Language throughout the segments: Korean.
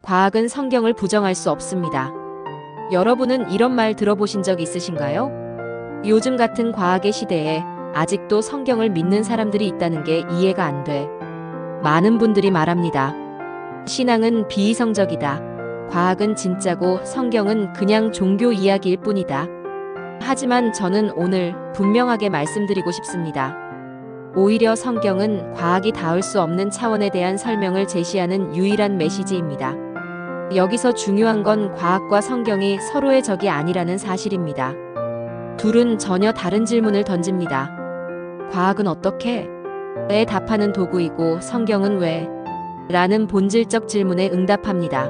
과학은 성경을 부정할 수 없습니다. 여러분은 이런 말 들어보신 적 있으신가요? 요즘 같은 과학의 시대에 아직도 성경을 믿는 사람들이 있다는 게 이해가 안 돼. 많은 분들이 말합니다. 신앙은 비이성적이다. 과학은 진짜고 성경은 그냥 종교 이야기일 뿐이다. 하지만 저는 오늘 분명하게 말씀드리고 싶습니다. 오히려 성경은 과학이 닿을 수 없는 차원에 대한 설명을 제시하는 유일한 메시지입니다. 여기서 중요한 건 과학과 성경이 서로의 적이 아니라는 사실입니다. 둘은 전혀 다른 질문을 던집니다. 과학은 어떻게? 에 답하는 도구이고 성경은 왜? 라는 본질적 질문에 응답합니다.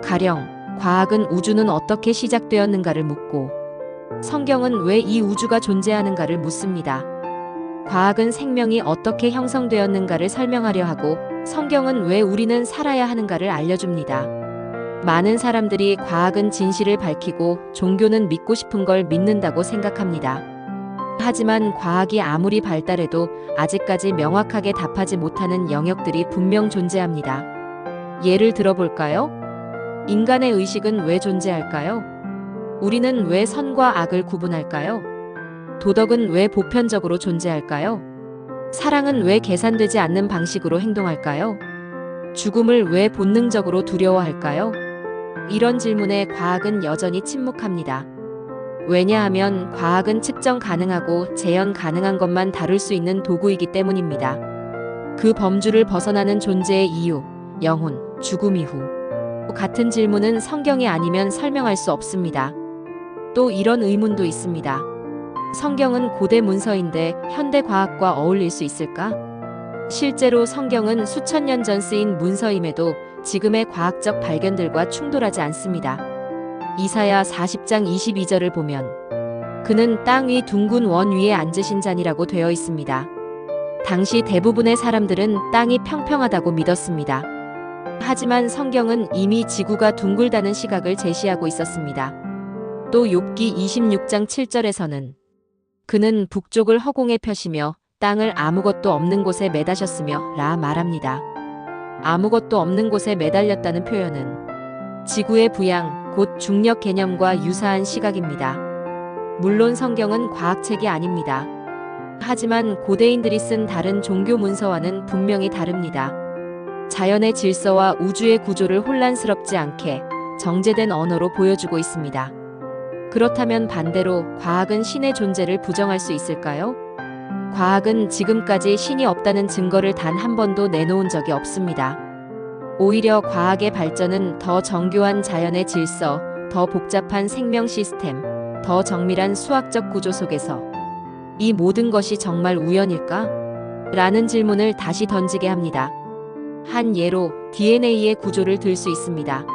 가령, 과학은 우주는 어떻게 시작되었는가를 묻고, 성경은 왜 이 우주가 존재하는가를 묻습니다. 과학은 생명이 어떻게 형성되었는가를 설명하려 하고, 성경은 왜 우리는 살아야 하는가를 알려줍니다. 많은 사람들이 과학은 진실을 밝히고 종교는 믿고 싶은 걸 믿는다고 생각합니다. 하지만 과학이 아무리 발달해도 아직까지 명확하게 답하지 못하는 영역들이 분명 존재합니다. 예를 들어볼까요? 인간의 의식은 왜 존재할까요? 우리는 왜 선과 악을 구분할까요? 도덕은 왜 보편적으로 존재할까요? 사랑은 왜 계산되지 않는 방식으로 행동할까요? 죽음을 왜 본능적으로 두려워할까요? 이런 질문에 과학은 여전히 침묵합니다. 왜냐하면 과학은 측정 가능하고 재현 가능한 것만 다룰 수 있는 도구이기 때문입니다. 그 범주를 벗어나는 존재의 이유, 영혼, 죽음 이후 같은 질문은 성경이 아니면 설명할 수 없습니다. 또 이런 의문도 있습니다. 성경은 고대 문서인데 현대 과학과 어울릴 수 있을까? 실제로 성경은 수천 년 전 쓰인 문서임에도 지금의 과학적 발견들과 충돌하지 않습니다. 이사야 40장 22절을 보면 그는 땅 위 둥근 원 위에 앉으신 자니라고 되어 있습니다. 당시 대부분의 사람들은 땅이 평평하다고 믿었습니다. 하지만 성경은 이미 지구가 둥글다는 시각을 제시하고 있었습니다. 또 욥기 26장 7절에서는 그는 북쪽을 허공에 펴시며 땅을 아무것도 없는 곳에 매다셨으며 라 말합니다. 아무것도 없는 곳에 매달렸다는 표현은 지구의 부양, 곧 중력 개념과 유사한 시각입니다. 물론 성경은 과학책이 아닙니다. 하지만 고대인들이 쓴 다른 종교 문서와는 분명히 다릅니다. 자연의 질서와 우주의 구조를 혼란스럽지 않게 정제된 언어로 보여주고 있습니다. 그렇다면 반대로 과학은 신의 존재를 부정할 수 있을까요? 과학은 지금까지 신이 없다는 증거를 단 한 번도 내놓은 적이 없습니다. 오히려 과학의 발전은 더 정교한 자연의 질서, 더 복잡한 생명 시스템, 더 정밀한 수학적 구조 속에서 이 모든 것이 정말 우연일까? 라는 질문을 다시 던지게 합니다. 한 예로 DNA의 구조를 들 수 있습니다.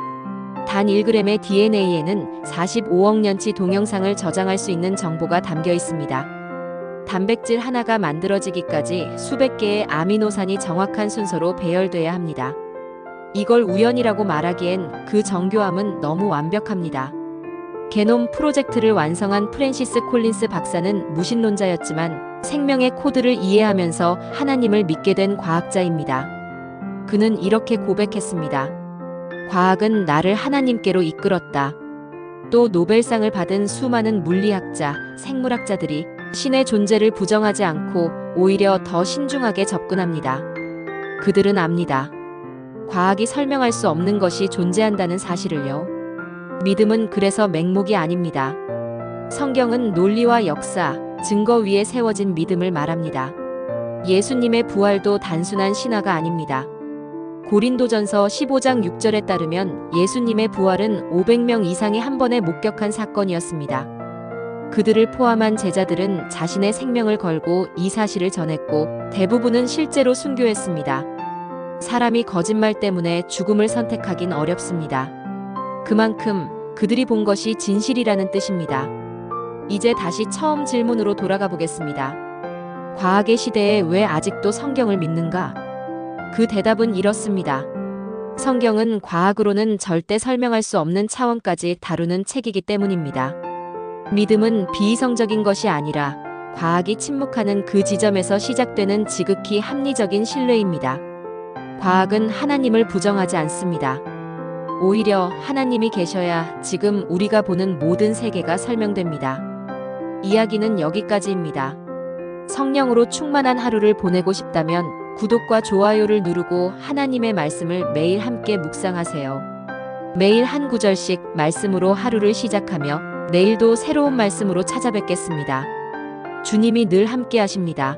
단 1g의 DNA에는 45억 년치 동영상을 저장할 수 있는 정보가 담겨 있습니다. 단백질 하나가 만들어지기까지 수백 개의 아미노산이 정확한 순서로 배열돼야 합니다. 이걸 우연이라고 말하기엔 그 정교함은 너무 완벽합니다. 게놈 프로젝트를 완성한 프랜시스 콜린스 박사는 무신론자였지만 생명의 코드를 이해하면서 하나님을 믿게 된 과학자입니다. 그는 이렇게 고백했습니다. 과학은 나를 하나님께로 이끌었다. 또 노벨상을 받은 수많은 물리학자, 생물학자들이 신의 존재를 부정하지 않고 오히려 더 신중하게 접근합니다. 그들은 압니다. 과학이 설명할 수 없는 것이 존재한다는 사실을요. 믿음은 그래서 맹목이 아닙니다. 성경은 논리와 역사, 증거 위에 세워진 믿음을 말합니다. 예수님의 부활도 단순한 신화가 아닙니다. 고린도전서 15장 6절에 따르면 예수님의 부활은 500명 이상이 한 번에 목격한 사건이었습니다. 그들을 포함한 제자들은 자신의 생명을 걸고 이 사실을 전했고 대부분은 실제로 순교했습니다. 사람이 거짓말 때문에 죽음을 선택하긴 어렵습니다. 그만큼 그들이 본 것이 진실이라는 뜻입니다. 이제 다시 처음 질문으로 돌아가 보겠습니다. 과학의 시대에 왜 아직도 성경을 믿는가? 그 대답은 이렇습니다. 성경은 과학으로는 절대 설명할 수 없는 차원까지 다루는 책이기 때문입니다. 믿음은 비이성적인 것이 아니라 과학이 침묵하는 그 지점에서 시작되는 지극히 합리적인 신뢰입니다. 과학은 하나님을 부정하지 않습니다. 오히려 하나님이 계셔야 지금 우리가 보는 모든 세계가 설명됩니다. 이야기는 여기까지입니다. 성령으로 충만한 하루를 보내고 싶다면 구독과 좋아요를 누르고 하나님의 말씀을 매일 함께 묵상하세요. 매일 한 구절씩 말씀으로 하루를 시작하며 내일도 새로운 말씀으로 찾아뵙겠습니다. 주님이 늘 함께 하십니다.